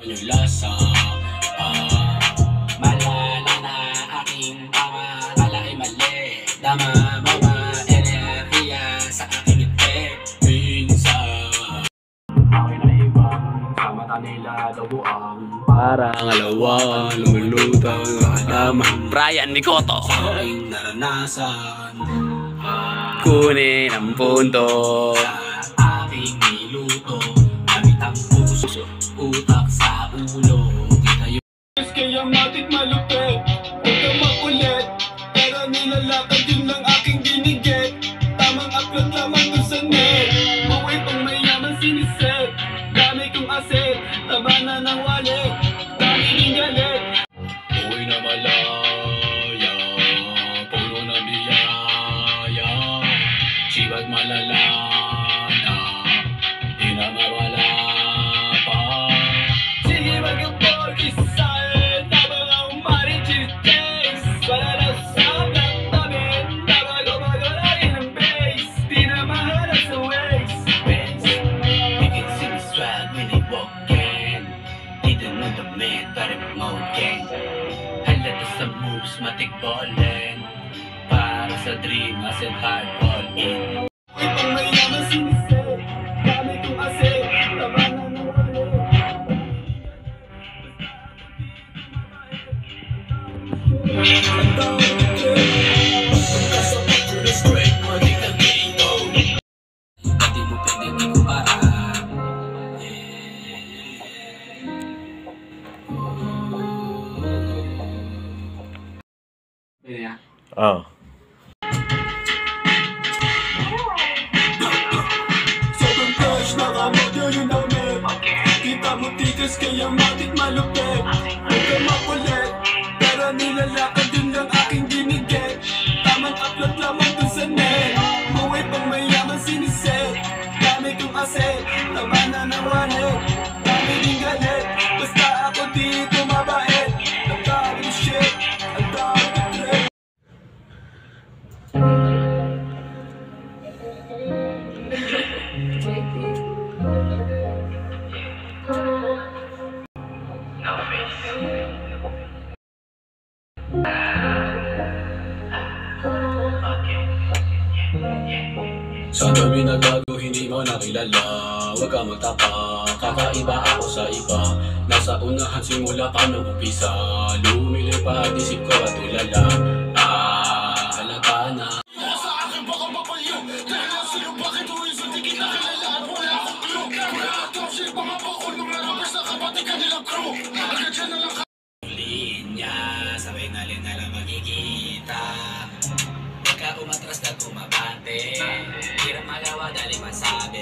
Yung lasa, malala na aking tama, kala ay mali. Tama mo ba, enerhiya sa aking ngiti. Minsan ako'y naibang sa mata nila daw buang parang alawan, lumulutang halaman. Brian Nicoto. Sa aking naranasan, kunin ang punto sa aking niluto. Gamit ang puso, utak sa ulo. Kita yung kaya matik malupit, huwag kang makulit, pero nilalakad yun lang aking ginigit. Tamang upload lamang dun sa net, buhay pang mayaman siniset. Dami kong aset, taba na ng wallet, dami ring galit. uwi na malaya, puno na biyaya. Sibat malala na, di na mawala pa. Sige mag-porky sa'yo, tabang ang maring chinichase. Wala na sa black tabi, tabang gumagalain ng bass. Di na maharap sa waist. You can see me swag when they walkin'. Didn't know the man, but I'm smoking. Halata sa moves, matik ballin'. Para sa dream, as in hard all in. Buhay pang mayaman siniset, dami kong aset, taba na ng wallet. Ang tawag ng trip, Kasabot ko na straight, matik na gino. Hindi mo pwedeng ikumpara. Oh. sobrang fresh, nakamodyo yung damit. Kita mo tigas kaya matik malupit, huwag kang makulit, pero nilalakad yun lang aking ginigit. Tamang upload lamang dun sa net, buhay pang mayaman siniset. Dami kong aset, taba na ng wallet, dami ring galit. Basta ako dito mabait, ang dami ng shit, ang dami ng trip. Sa dami na gago, hindi mo nakilala. Huwag kang magtaka, kakaiba ako sa iba. Nasa unahan simula pa nung umpisa. Lumilipad isip ko at tulala. Halata na. Sa akin baka mapalyo, dahil lang sa'yo bakit uwi sa di kita kilala at wala akong clue. Kaya dropship mga pakulong na rappers na kapatid kanilang crew. Agad siya na lang linya, sabay na lang makikita. Pagka umatras na tumabante, hirap magawa dahil masabi.